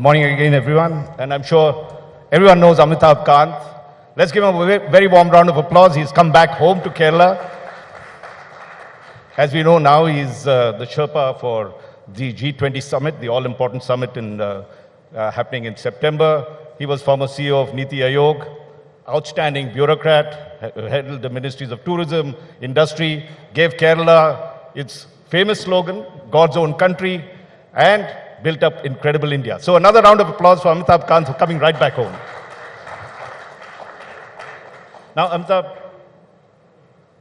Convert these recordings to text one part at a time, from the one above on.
Morning again, everyone. And I'm sure everyone knows Amitabh Kant. Let's give him a very warm round of applause. He's come back home to Kerala. As we know now, he's the Sherpa for the G20 summit, the all-important summit happening in September. He was former CEO of Niti Aayog, outstanding bureaucrat, headed the ministries of tourism, industry, gave Kerala its famous slogan, God's own country, and built up incredible India. So another round of applause for Amitabh Kant for coming right back home. Now, Amitabh,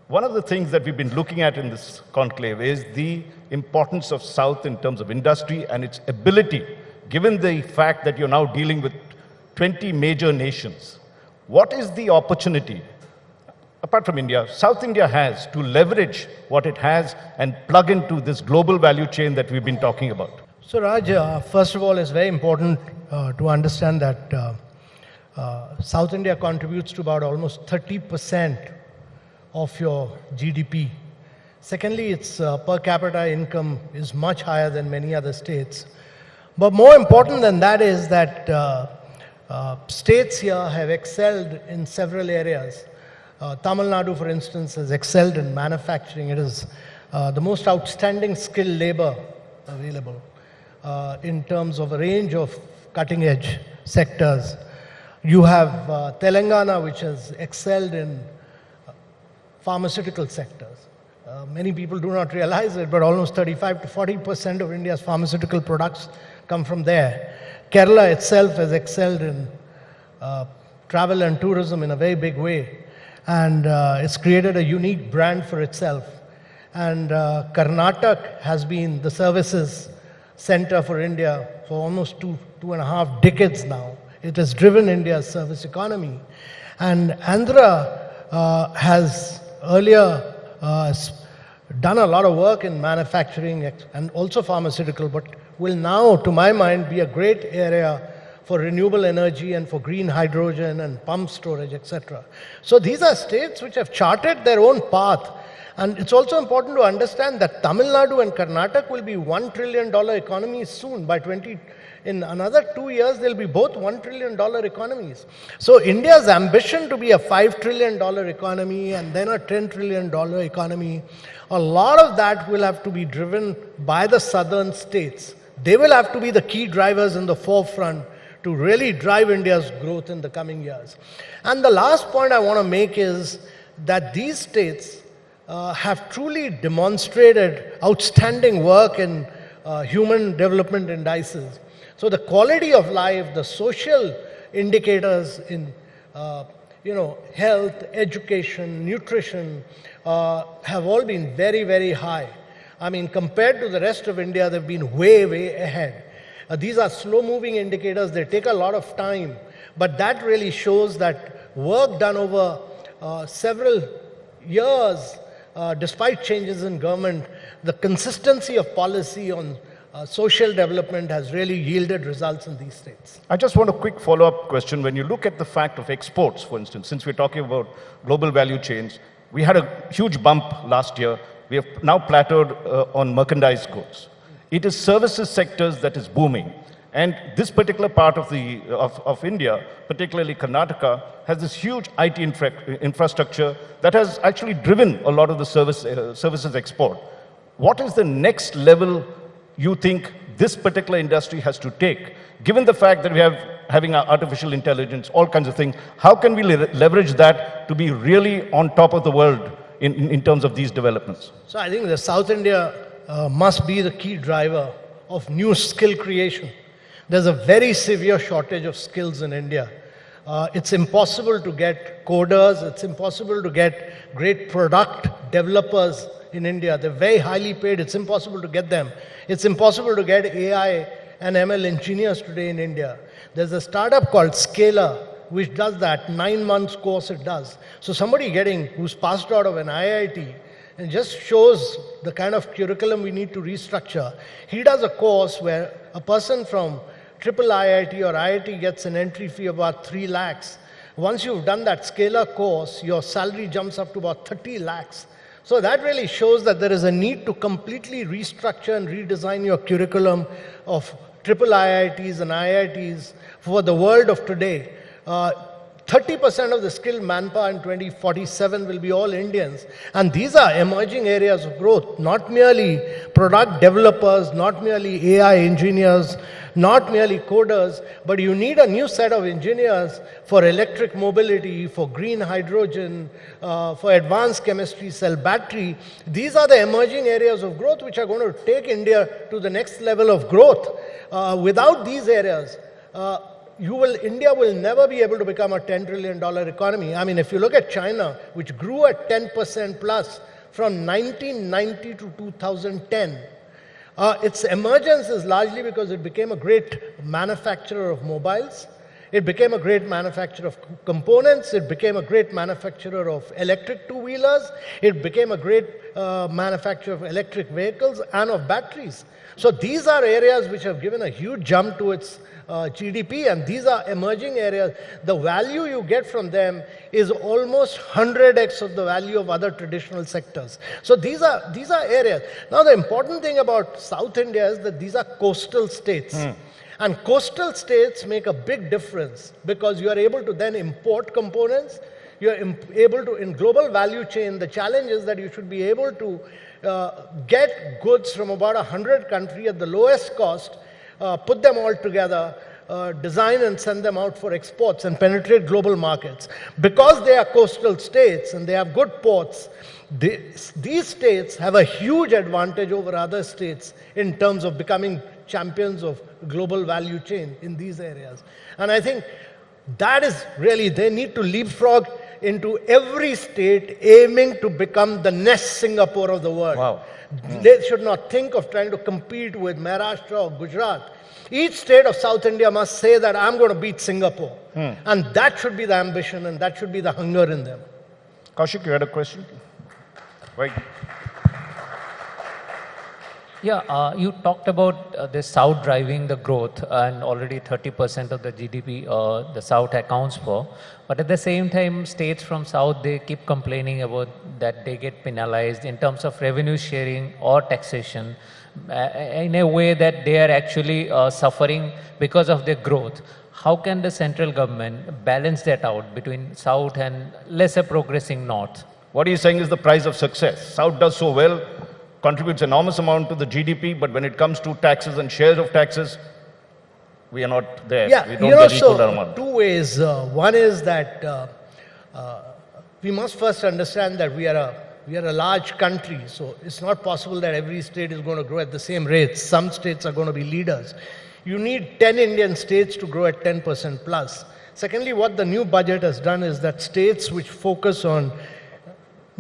one of the things that we've been looking at in this conclave is the importance of South in terms of industry and its ability, given the fact that you're now dealing with 20 major nations. What is the opportunity, apart from India, South India has to leverage what it has and plug into this global value chain that we've been talking about? So Raj, first of all, it's very important to understand that South India contributes to about almost 30% of your GDP. Secondly, its per capita income is much higher than many other states. But more important than that is that states here have excelled in several areas. Tamil Nadu, for instance, has excelled in manufacturing. It is the most outstanding skilled labor available in terms of a range of cutting-edge sectors. You have Telangana, which has excelled in pharmaceutical sectors. Many people do not realize it, but almost 35 to 40% of India's pharmaceutical products come from there. Kerala itself has excelled in travel and tourism in a very big way, and it's created a unique brand for itself. And Karnataka has been the services center for India for almost two and a half decades now. It has driven India's service economy. And Andhra has earlier done a lot of work in manufacturing and also pharmaceutical, but will now, to my mind, be a great area for renewable energy and for green hydrogen and pump storage, etc. So these are states which have charted their own path. And it's also important to understand that Tamil Nadu and Karnataka will be $1 trillion economies soon. In another 2 years, they'll be both $1 trillion economies. So India's ambition to be a $5 trillion economy and then a $10 trillion economy, a lot of that will have to be driven by the southern states. They will have to be the key drivers in the forefront to really drive India's growth in the coming years. And the last point I want to make is that these states have truly demonstrated outstanding work in human development indices. So the quality of life, the social indicators in health, education, nutrition have all been very, very high. I mean, compared to the rest of India, they've been way, way ahead. These are slow-moving indicators. They take a lot of time. But that really shows that work done over several years, despite changes in government, the consistency of policy on social development has really yielded results in these states. I just want a quick follow-up question. When you look at the fact of exports, for instance, since we're talking about global value chains, we had a huge bump last year. We have now plateaued on merchandise goods. It is services sectors that is booming. And this particular part of India, particularly Karnataka, has this huge IT infrastructure that has actually driven a lot of the services export. What is the next level you think this particular industry has to take? Given the fact that we have having artificial intelligence, all kinds of things, how can we leverage that to be really on top of the world in terms of these developments? So I think the South India must be the key driver of new skill creation. There's a very severe shortage of skills in India. It's impossible to get coders, it's impossible to get great product developers in India. They're very highly paid, it's impossible to get them. It's impossible to get AI and ML engineers today in India. There's a startup called Scalar, which does that, 9 months course it does. So somebody who's passed out of an IIT, and just shows the kind of curriculum we need to restructure. He does a course where a person from triple IIT or IIT gets an entry fee of about 3 lakhs. Once you've done that Scalar course, your salary jumps up to about 30 lakhs. So that really shows that there is a need to completely restructure and redesign your curriculum of triple IITs and IITs for the world of today. 30% of the skilled manpower in 2047 will be all Indians. And these are emerging areas of growth, not merely product developers, not merely AI engineers, not merely coders, but you need a new set of engineers for electric mobility, for green hydrogen, for advanced chemistry, cell battery. These are the emerging areas of growth which are going to take India to the next level of growth. Without these areas, India will never be able to become a $10 trillion economy. I mean, if you look at China, which grew at 10% plus from 1990 to 2010, its emergence is largely because it became a great manufacturer of mobiles. It became a great manufacturer of components. It became a great manufacturer of electric two-wheelers. It became a great manufacturer of electric vehicles and of batteries. So these are areas which have given a huge jump to its GDP, and these are emerging areas. The value you get from them is almost 100x of the value of other traditional sectors. So these are areas. Now the important thing about South India is that these are coastal states. And coastal states make a big difference because you are able to then import components. You are able to, in global value chain, the challenge is that you should be able to get goods from about 100 countries at the lowest cost, put them all together, design and send them out for exports and penetrate global markets. Because they are coastal states and they have good ports, these states have a huge advantage over other states in terms of becoming champions of global value chain in these areas. And I think that is really, they need to leapfrog into every state aiming to become the next Singapore of the world. Wow. They should not think of trying to compete with Maharashtra or Gujarat. Each state of South India must say that I'm going to beat Singapore. And that should be the ambition and that should be the hunger in them. Kaushik, you had a question? Right. Yeah, you talked about the South driving the growth, and already 30% of the GDP the South accounts for. But at the same time, states from South, they keep complaining about that they get penalized in terms of revenue sharing or taxation in a way that they are actually suffering because of their growth. How can the central government balance that out between South and lesser progressing North? What he's saying is the price of success. South does so well, contributes enormous amount to the GDP, but when it comes to taxes and shares of taxes, we are not there. Yeah, we don't get equal so amount. two ways. One is that we must first understand that we are a large country, so it's not possible that every state is going to grow at the same rate. Some states are going to be leaders. You need 10 Indian states to grow at 10% plus. Secondly, what the new budget has done is that states which focus on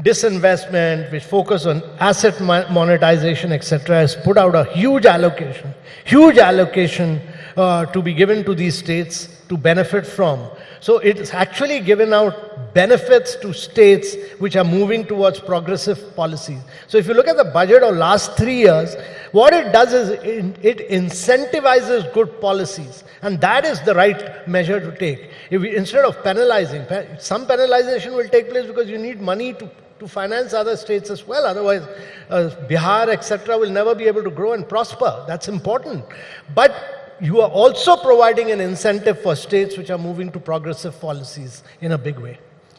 disinvestment, which focus on asset monetization, etc., has put out a huge allocation to be given to these states to benefit from. So it's actually given out benefits to states which are moving towards progressive policies. So if you look at the budget of last 3 years, what it does is it incentivizes good policies. And that is the right measure to take. Instead of penalizing, some penalization will take place because you need money to finance other states as well. Otherwise, Bihar, etc., will never be able to grow and prosper. That's important. But you are also providing an incentive for states which are moving to progressive policies in a big way.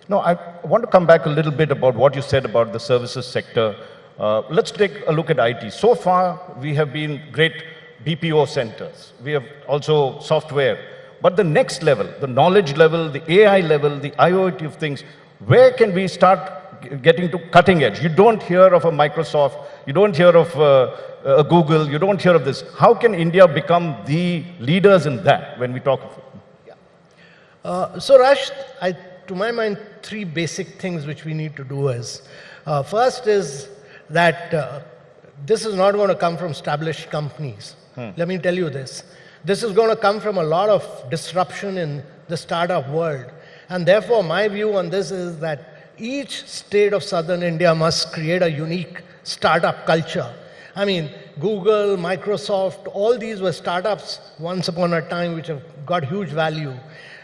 No, I want to come back a little bit about what you said about the services sector. Let's take a look at IT. So far, we have been great BPO centers. We have also software. But the next level, the knowledge level, the AI level, the IoT of things, where can we start getting to cutting edge? You don't hear of a Microsoft, you don't hear of a Google, you don't hear of this. How can India become the leaders in that when we talk of it? Yeah. So Rash, to my mind, 3 basic things which we need to do is, first is that this is not going to come from established companies. Let me tell you this. This is going to come from a lot of disruption in the startup world. And therefore, my view on this is that each state of southern India must create a unique startup culture. I mean, Google, Microsoft, all these were startups once upon a time which have got huge value.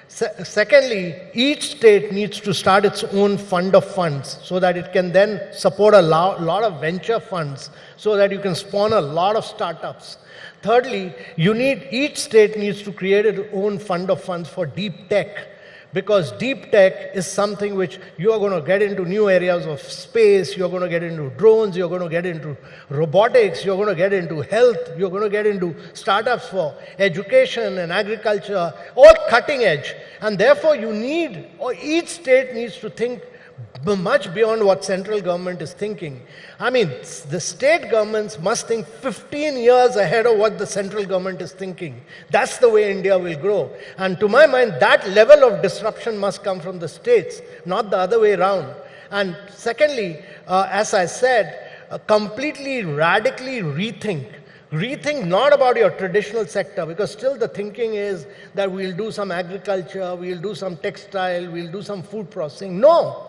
Secondly, each state needs to start its own fund of funds so that it can then support a lot of venture funds so that you can spawn a lot of startups. Thirdly, each state needs to create its own fund of funds for deep tech, because deep tech is something which you are going to get into new areas of space, you're going to get into drones, you're going to get into robotics, you're going to get into health, you're going to get into startups for education and agriculture, all cutting edge. And therefore each state needs to think much beyond what central government is thinking. I mean, the state governments must think 15 years ahead of what the central government is thinking. That's the way India will grow. And to my mind, that level of disruption must come from the states, not the other way around. And secondly, as I said, completely, radically rethink. Rethink not about your traditional sector, because still the thinking is that we'll do some agriculture, we'll do some textile, we'll do some food processing. No.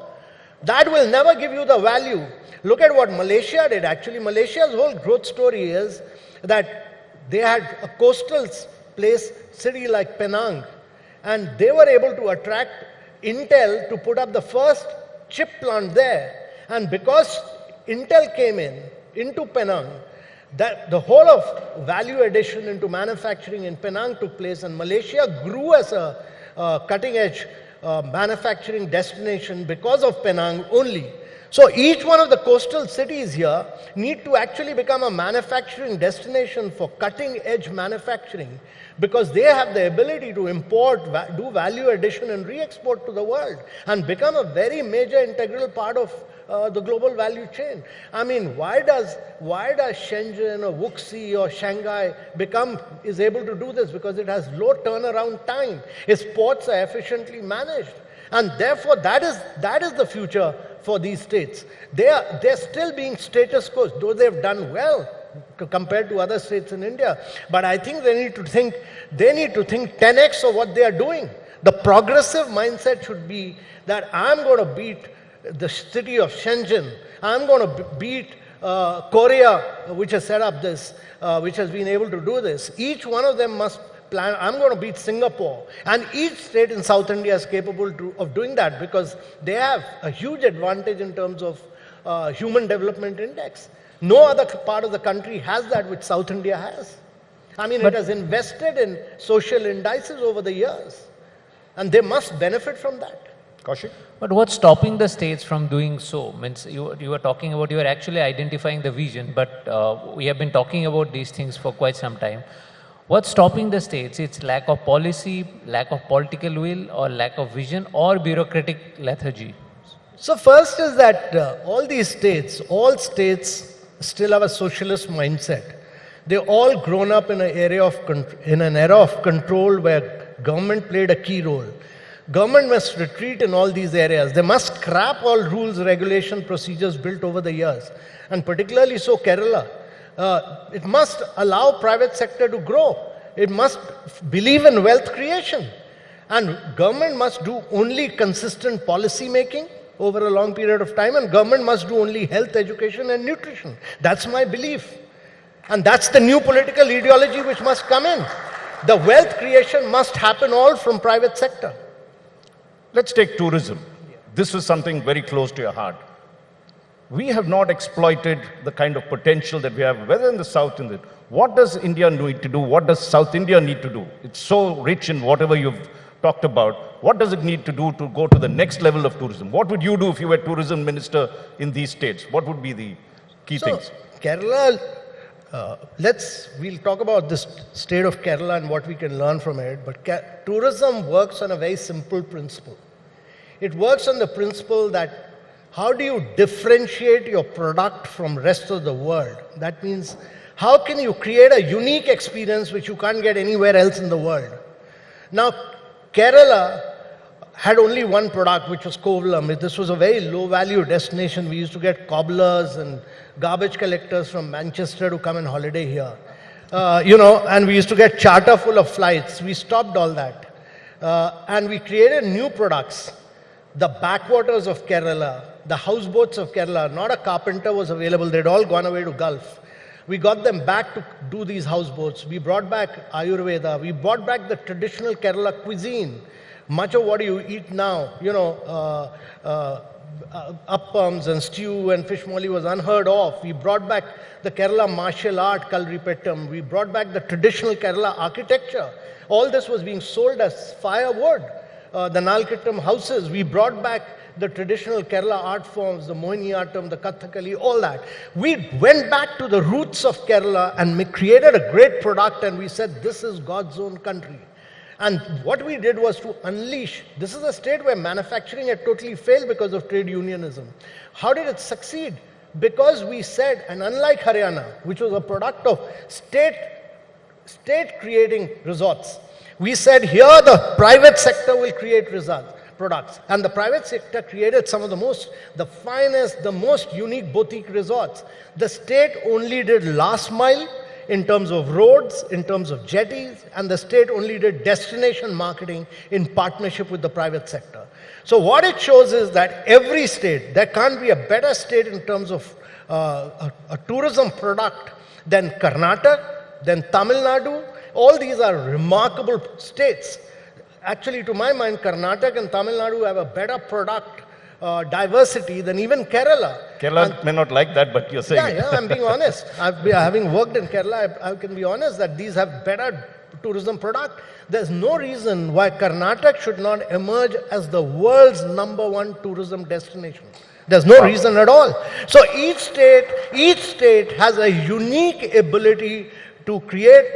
That will never give you the value. Look at what Malaysia did. Actually, Malaysia's whole growth story is that they had a coastal city like Penang, and they were able to attract Intel to put up the first chip plant there. And because Intel came into Penang, that the whole of value addition into manufacturing in Penang took place, and Malaysia grew as a cutting edge manufacturing destination because of Penang only. So each one of the coastal cities here need to actually become a manufacturing destination for cutting edge manufacturing, because they have the ability to import, do value addition and re-export to the world and become a very major integral part of the global value chain. I mean, why does Shenzhen or Wuxi or Shanghai is able to do this? Because it has low turnaround time. Its ports are efficiently managed. And therefore, that is the future for these states. They're still being status quo, though they've done well compared to other states in India. But I think they need to think 10x of what they are doing. The progressive mindset should be that I'm going to beat the city of Shenzhen. I'm going to beat Korea, which has set up this, which has been able to do this. Each one of them must plan. I'm going to beat Singapore. And each state in South India is capable of doing that, because they have a huge advantage in terms of human development index. No other part of the country has that which South India has. I mean, it has invested in social indices over the years, and they must benefit from that. Kaushik? But what's stopping the states from doing so? Means you were talking about, you were actually identifying the vision, but we have been talking about these things for quite some time. What's stopping the states? It's lack of policy, lack of political will, or lack of vision, or bureaucratic lethargy? So first is that all states still have a socialist mindset. They've all grown up in an era of control where government played a key role. Government must retreat in all these areas. They must scrap all rules, regulation, procedures built over the years, and particularly so Kerala. It must allow private sector to grow. It must believe in wealth creation. And government must do only consistent policy making over a long period of time, and government must do only health, education and nutrition. That's my belief. And that's the new political ideology which must come in. The wealth creation must happen all from private sector. Let's take tourism. This is something very close to your heart. We have not exploited the kind of potential that we have, whether in the South, what does India need to do? What does South India need to do? It's so rich in whatever you've talked about. What does it need to do to go to the next level of tourism? What would you do if you were tourism minister in these states? What would be the key things? Kerala, we'll talk about this state of Kerala and what we can learn from it. But tourism works on a very simple principle. It works on the principle that how do you differentiate your product from rest of the world? That means, how can you create a unique experience which you can't get anywhere else in the world? Now, Kerala had only one product, which was Kovalam. This was a very low-value destination. We used to get cobblers and garbage collectors from Manchester to come and holiday here. And we used to get charter full of flights. We stopped all that. And we created new products. The backwaters of Kerala, the houseboats of Kerala, not a carpenter was available. They'd all gone away to Gulf. We got them back to do these houseboats. We brought back Ayurveda. We brought back the traditional Kerala cuisine. Much of what you eat now, appams and stew and fish molly was unheard of. We brought back the Kerala martial art, Kalripettam. We brought back the traditional Kerala architecture. All this was being sold as firewood. The Nalkittam houses, we brought back the traditional Kerala art forms, the Mohiniyattam, the Kathakali, all that. We went back to the roots of Kerala and created a great product, and we said, this is God's own country. And what we did was to unleash. This is a state where manufacturing had totally failed because of trade unionism. How did it succeed? Because we said, and unlike Haryana, which was a product of state creating resorts, we said here the private sector will create products. And the private sector created some of the finest, the most unique boutique resorts. The state only did last mile in terms of roads, in terms of jetties, and the state only did destination marketing in partnership with the private sector. So what it shows is that every state, there can't be a better state in terms of a tourism product than Karnataka, than Tamil Nadu. All these are remarkable states. Actually, to my mind, Karnataka and Tamil Nadu have a better product diversity than even Kerala. Kerala may not like that, but you're saying. Yeah, I'm being honest. Having worked in Kerala, I can be honest that these have better tourism product. There's no reason why Karnataka should not emerge as the world's #1 tourism destination. There's no reason at all. So each state has a unique ability to create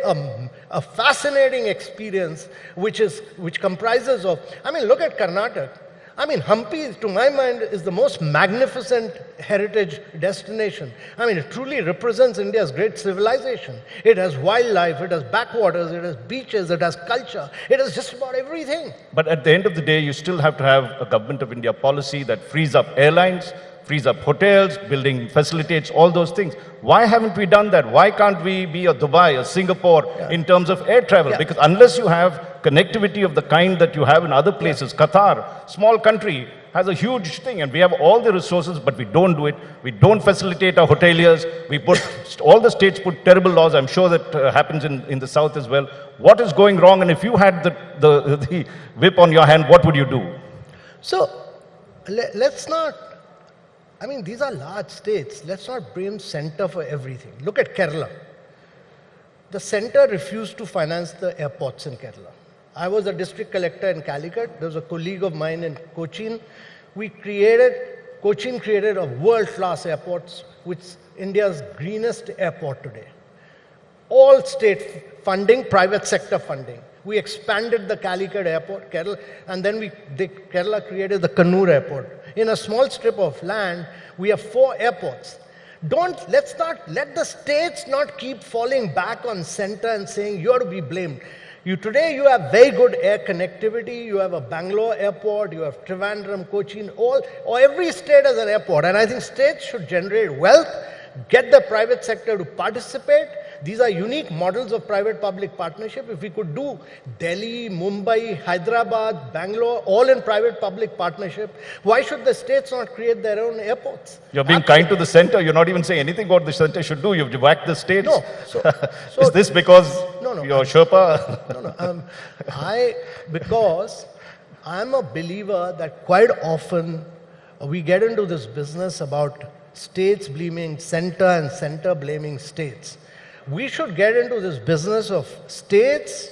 a fascinating experience which comprises of, look at Karnataka. Hampi, to my mind, is the most magnificent heritage destination. It truly represents India's great civilization. It has wildlife, it has backwaters, it has beaches, it has culture, it has just about everything. But at the end of the day, you still have to have a Government of India policy that frees up airlines, frees up hotels, building facilitates all those things. Why haven't we done that? Why can't we be a Dubai, a Singapore in terms of air travel? Because unless you have connectivity of the kind that you have in other places, Qatar, small country, has a huge thing, and we have all the resources, but we don't do it. We don't facilitate our hoteliers. All the states put terrible laws. I'm sure that happens in the south as well. What is going wrong? And if you had the whip on your hand, what would you do? So, let's not, these are large states. Let's not blame center for everything. Look at Kerala. The center refused to finance the airports in Kerala. I was a district collector in Calicut. There was a colleague of mine in Cochin. Cochin created a world-class airport, which is India's greenest airport today. All state funding, private sector funding. We expanded the Calicut airport, Kerala, and then Kerala created the Kannur airport. In a small strip of land, we have 4 airports. Let's not let the states not keep falling back on center and saying you are to be blamed. Today you have very good air connectivity. You have a Bangalore airport. You have Trivandrum, Cochin. Every state has an airport, and I think states should generate wealth, get the private sector to participate. These are unique models of private-public partnership. If we could do Delhi, Mumbai, Hyderabad, Bangalore, all in private-public partnership, why should the states not create their own airports? You're being kind to the center. You're not even saying anything what the center should do. You've whacked the states. No. Is this because you're Sherpa? No. Because I'm a believer that quite often we get into this business about states blaming center and center blaming states. We should get into this business of states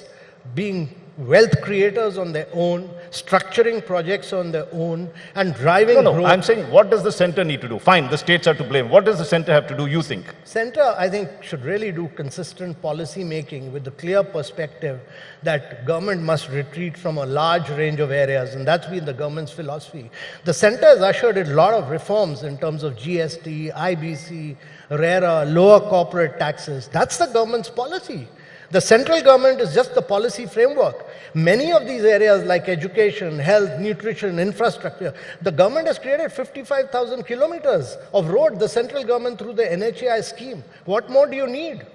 being wealth creators on their own, structuring projects on their own, and driving growth. I'm saying, what does the center need to do? Fine, the states are to blame. What does the center have to do, you think? Center, I think, should really do consistent policy making with the clear perspective that government must retreat from a large range of areas, and that's been the government's philosophy. The center has ushered in a lot of reforms in terms of GST, IBC, RERA, lower corporate taxes. That's the government's policy. The central government is just the policy framework. Many of these areas like education, health, nutrition, infrastructure, the government has created 55,000 kilometers of road, the central government through the NHAI scheme. What more do you need?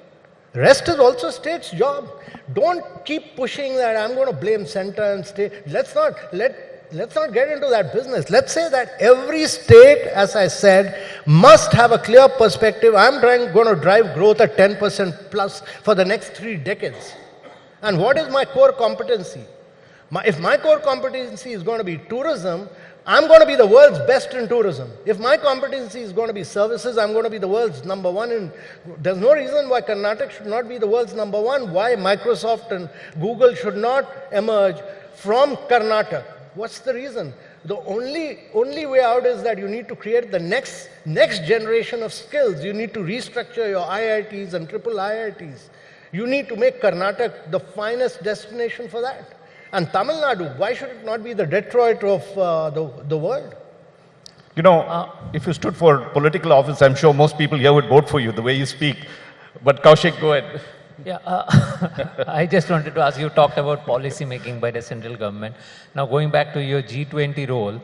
Rest is also state's job. Don't keep pushing that I'm going to blame center and state. Let's not get into that business. Let's say that every state, as I said, must have a clear perspective. I'm going to drive growth at 10% plus for the next 3 decades. And what is my core competency? If my core competency is going to be tourism, I'm going to be the world's best in tourism. If my competency is going to be services, I'm going to be the world's number one. And there's no reason why Karnataka should not be the world's number one, why Microsoft and Google should not emerge from Karnataka. What's the reason? The only way out is that you need to create the next generation of skills. You need to restructure your IITs and triple IITs. You need to make Karnataka the finest destination for that. And Tamil Nadu, why should it not be the Detroit of the world? You know, if you stood for political office, I'm sure most people here would vote for you, the way you speak. But Kaushik, go ahead. Yeah, I just wanted to ask, you talked about policy making by the central government. Now going back to your G20 role,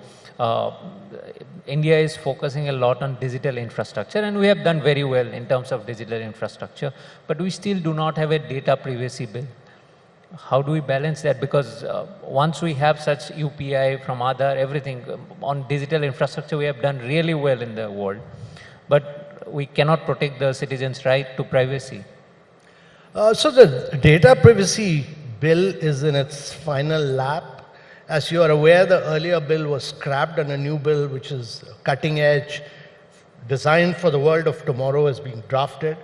India is focusing a lot on digital infrastructure, and we have done very well in terms of digital infrastructure, but we still do not have a data privacy bill. How do we balance that? Because once we have such UPI from Aadhaar, everything on digital infrastructure, we have done really well in the world, but we cannot protect the citizens' right to privacy. So the data privacy bill is in its final lap. As you are aware, the earlier bill was scrapped and a new bill, which is cutting edge, designed for the world of tomorrow, is being drafted.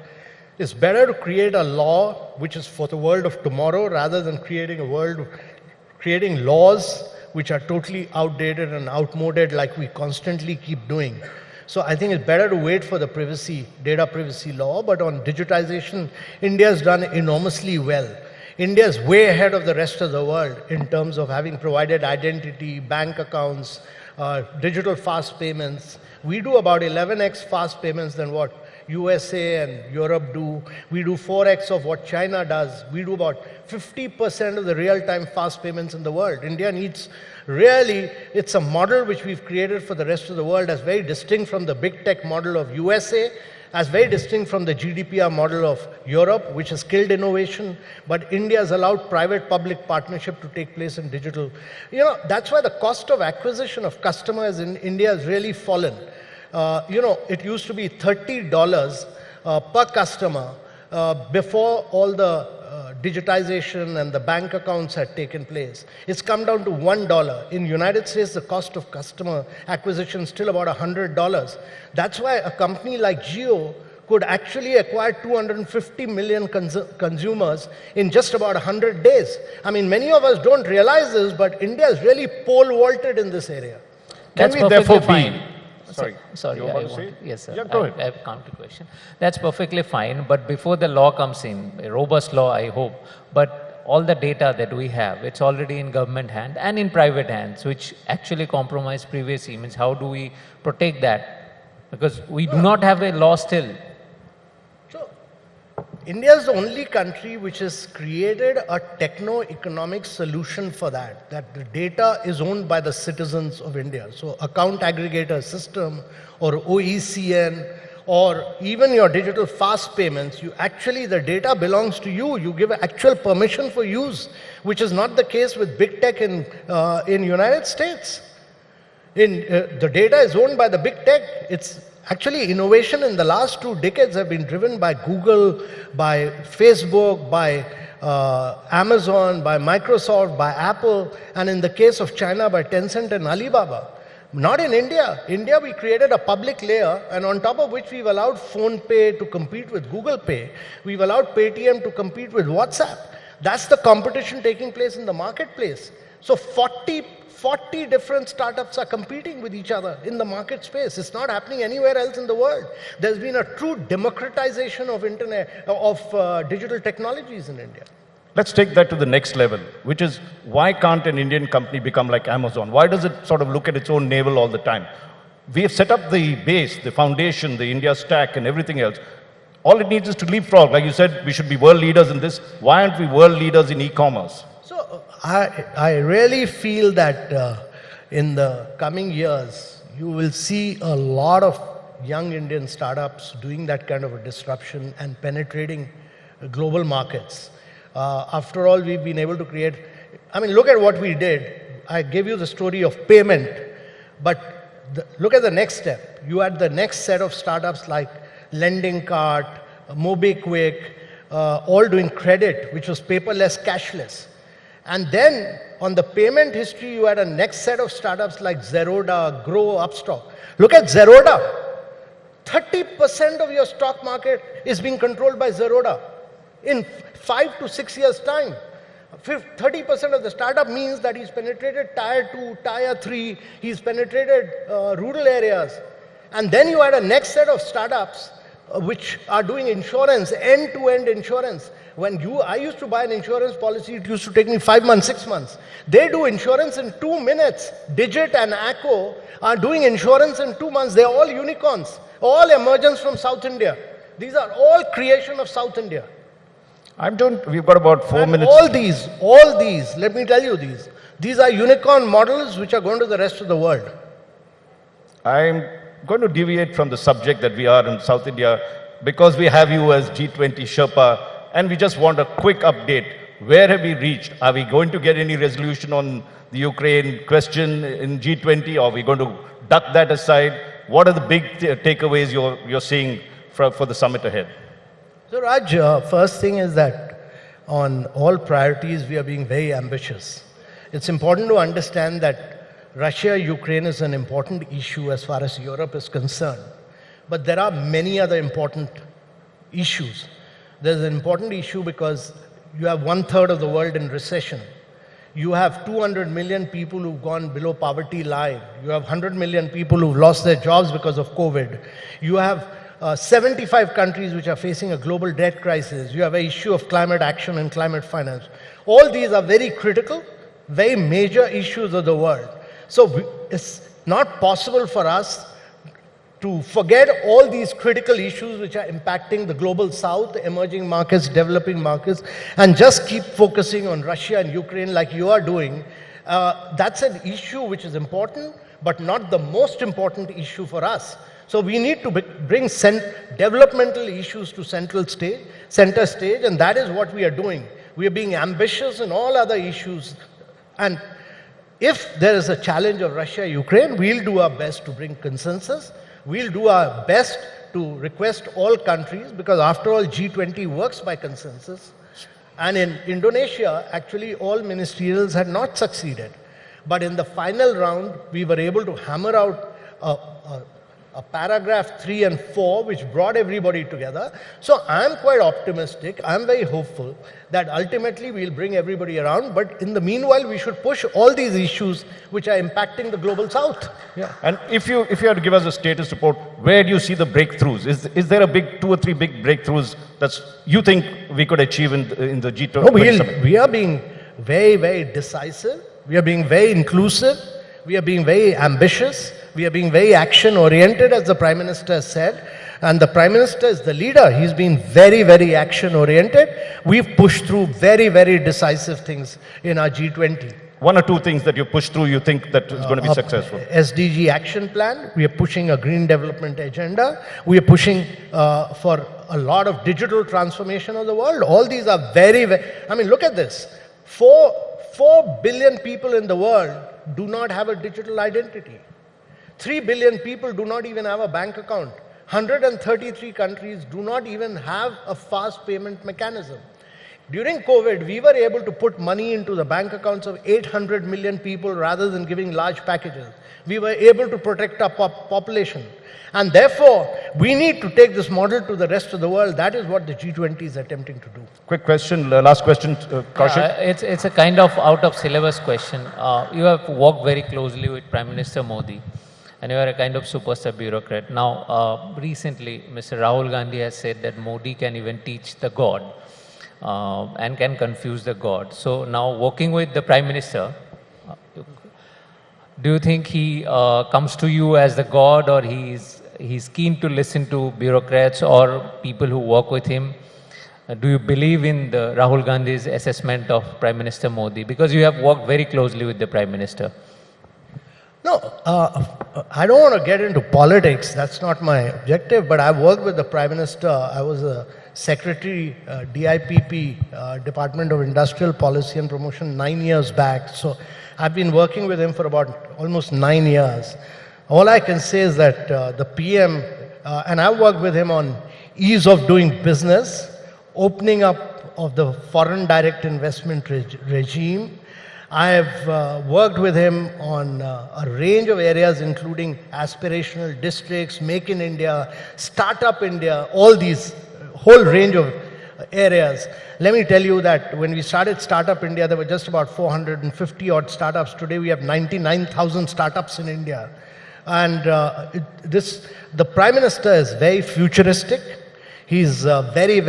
It's better to create a law which is for the world of tomorrow rather than creating laws which are totally outdated and outmoded like we constantly keep doing. So I think it's better to wait for the data privacy law, but on digitization, India has done enormously well. India is way ahead of the rest of the world in terms of having provided identity, bank accounts, digital fast payments. We do about 11x fast payments than what USA and Europe do. We do 4x of what China does. We do about 50% of the real-time fast payments in the world. India needs, really, it's a model which we've created for the rest of the world as very distinct from the big tech model of USA, as very distinct from the GDPR model of Europe, which has killed innovation, but India has allowed private-public partnership to take place in digital. You know, that's why the cost of acquisition of customers in India has really fallen. It used to be $30 per customer before all the digitization and the bank accounts had taken place. It's come down to $1. In the United States, the cost of customer acquisition is still about $100. That's why a company like Jio could actually acquire 250 million consumers in just about 100 days. I mean, many of us don't realize this, but India is really pole vaulted in this area. That's Can we therefore fine. be... Sorry, Sorry, yes, sir. Yeah, go ahead. I have a counter question. That's perfectly fine, but before the law comes in, a robust law, I hope, but all the data that we have, it's already in government hand and in private hands, which actually compromise privacy. Means how do we protect that? Because we do not have a law still. So, India is the only country which has created a techno-economic solution for that the data is owned by the citizens of India. So account aggregator system or OECN or even your digital fast payments, the data belongs to you. You give actual permission for use, which is not the case with big tech in United States. The data is owned by the big tech. It's actually, innovation in the last 2 decades have been driven by Google, by Facebook, by Amazon, by Microsoft, by Apple, and in the case of China, by Tencent and Alibaba. Not in India. India, we created a public layer, and on top of which we've allowed PhonePe to compete with Google Pay. We've allowed Paytm to compete with WhatsApp. That's the competition taking place in the marketplace. So 40 different startups are competing with each other in the market space. It's not happening anywhere else in the world. There's been a true democratization of digital technologies in India. Let's take that to the next level, which is why can't an Indian company become like Amazon? Why does it sort of look at its own navel all the time? We have set up the base, the foundation, the India stack and everything else. All it needs is to leapfrog. Like you said, we should be world leaders in this. Why aren't we world leaders in e-commerce? So I really feel that in the coming years, you will see a lot of young Indian startups doing that kind of a disruption and penetrating global markets. After all, we've been able to create, look at what we did. I gave you the story of payment, but look at the next step. You had the next set of startups like Lending Cart, MobiKwik, all doing credit, which was paperless, cashless. And then on the payment history, you had a next set of startups like Zerodha, Grow, Upstock. Look at Zerodha. 30% of your stock market is being controlled by Zerodha. In 5 to 6 years' time, 30% of the startup means that he's penetrated tier 2, tier 3, he's penetrated rural areas. And then you had a next set of startups which are doing insurance, end-to-end insurance. I used to buy an insurance policy, it used to take me 5 months, 6 months. They do insurance in 2 minutes. Digit and Acco are doing insurance in 2 months. They're all unicorns, all emergence from South India. These are all creation of South India. We've got about 4 minutes. All these, let me tell you these are unicorn models which are going to the rest of the world. I'm going to deviate from the subject that we are in South India because we have you as G20 Sherpa and we just want a quick update. Where have we reached? Are we going to get any resolution on the Ukraine question in G20? Or are we going to duck that aside? What are the big takeaways you're seeing for the summit ahead? So Raj, first thing is that on all priorities, we are being very ambitious. It's important to understand that Russia-Ukraine is an important issue as far as Europe is concerned. But there are many other important issues. There's an important issue because you have 1/3 of the world in recession. You have 200 million people who've gone below poverty line. You have 100 million people who've lost their jobs because of COVID. You have 75 countries which are facing a global debt crisis. You have an issue of climate action and climate finance. All these are very critical, very major issues of the world. So it's not possible for us to forget all these critical issues which are impacting the global south, emerging markets, developing markets, and just keep focusing on Russia and Ukraine like you are doing. That's an issue which is important, but not the most important issue for us. So we need to bring developmental issues to center stage, and that is what we are doing. We are being ambitious in all other issues. And if there is a challenge of Russia-Ukraine, we'll do our best to bring consensus. We'll do our best to request all countries, because after all, G20 works by consensus. And in Indonesia, actually, all ministerials had not succeeded. But in the final round, we were able to hammer out a paragraph 3 and 4, which brought everybody together. So I'm quite optimistic. I'm very hopeful that ultimately we'll bring everybody around. But in the meanwhile, we should push all these issues which are impacting the global south. Yeah. And if you had to give us a status report, where do you see the breakthroughs? Is there a big 2 or 3 big breakthroughs that you think we could achieve in the G20 summit? We are being very, very decisive. We are being very inclusive. We are being very ambitious. We are being very action-oriented, as the Prime Minister has said. And the Prime Minister is the leader. He's been very, very action-oriented. We've pushed through very, very decisive things in our G20. 1 or 2 things that you push through you think that is going to be successful? SDG action plan. We are pushing a green development agenda. We are pushing for a lot of digital transformation of the world. All these are very, very... I mean, look at this. 4 billion people in the world do not have a digital identity. 3 billion people do not even have a bank account. 133 countries do not even have a fast payment mechanism. During COVID, we were able to put money into the bank accounts of 800 million people rather than giving large packages. We were able to protect our population. And therefore, we need to take this model to the rest of the world. That is what the G20 is attempting to do. Quick question, last question, Kaushik. It's a kind of out of syllabus question. You have worked very closely with Prime Minister Modi, and you are a kind of superstar bureaucrat. Now, recently, Mr. Rahul Gandhi has said that Modi can even teach the God and can confuse the God. So now, working with the Prime Minister, do you think he comes to you as the God, or he's keen to listen to bureaucrats or people who work with him? Do you believe in the Rahul Gandhi's assessment of Prime Minister Modi? Because you have worked very closely with the Prime Minister. No, I don't want to get into politics. That's not my objective. But I've worked with the Prime Minister. I was a Secretary, DIPP, Department of Industrial Policy and Promotion, 9 years back. So I've been working with him for about almost 9 years. All I can say is that the PM, and I worked with him on ease of doing business, opening up of the foreign direct investment regime, I have worked with him on a range of areas, including aspirational districts, Make in India, Startup India, all these whole range of areas. Let me tell you that when we started Startup India, there were just about 450 odd startups. Today we have 99,000 startups in India. And the Prime Minister is very futuristic. He's he's very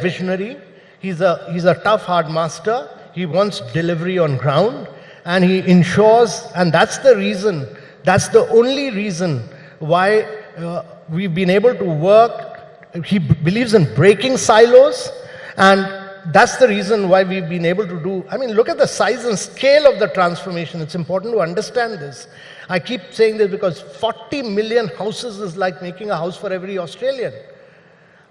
visionary. He's a tough, hard master. He wants delivery on ground, and he ensures, and that's the reason, that's the only reason why we've been able to work. He believes in breaking silos, and that's the reason why we've been able to do. I mean, look at the size and scale of the transformation. It's important to understand this. I keep saying this because 40 million houses is like making a house for every Australian.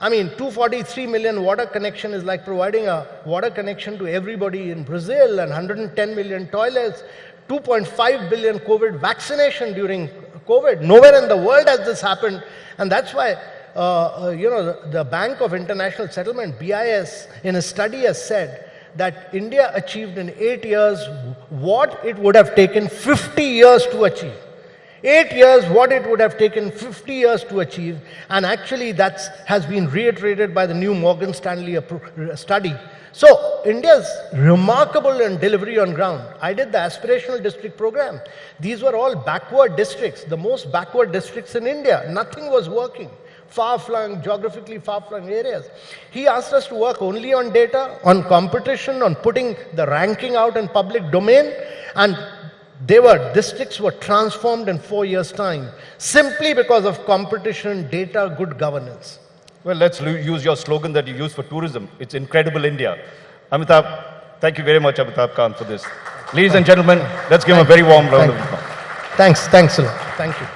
I mean, 243 million water connection is like providing a water connection to everybody in Brazil, and 110 million toilets, 2.5 billion COVID vaccination during COVID. Nowhere in the world has this happened, and that's why the Bank of International Settlement, BIS, in a study has said that India achieved in 8 years what it would have taken 50 years to achieve. 8 years, what it would have taken 50 years to achieve, and actually that has been reiterated by the new Morgan Stanley study. So, India's remarkable in delivery on ground. I did the aspirational district program. These were all backward districts, the most backward districts in India. Nothing was working. Far-flung, geographically far-flung areas. He asked us to work only on data, on competition, on putting the ranking out in public domain, and districts were transformed in 4 years' time, simply because of competition, data, good governance. Well, let's use your slogan that you use for tourism. It's Incredible India. Amitabh, thank you very much, Amitabh Kant, for this. Ladies and gentlemen, let's give him a very warm round of applause. Thanks a lot. Thank you.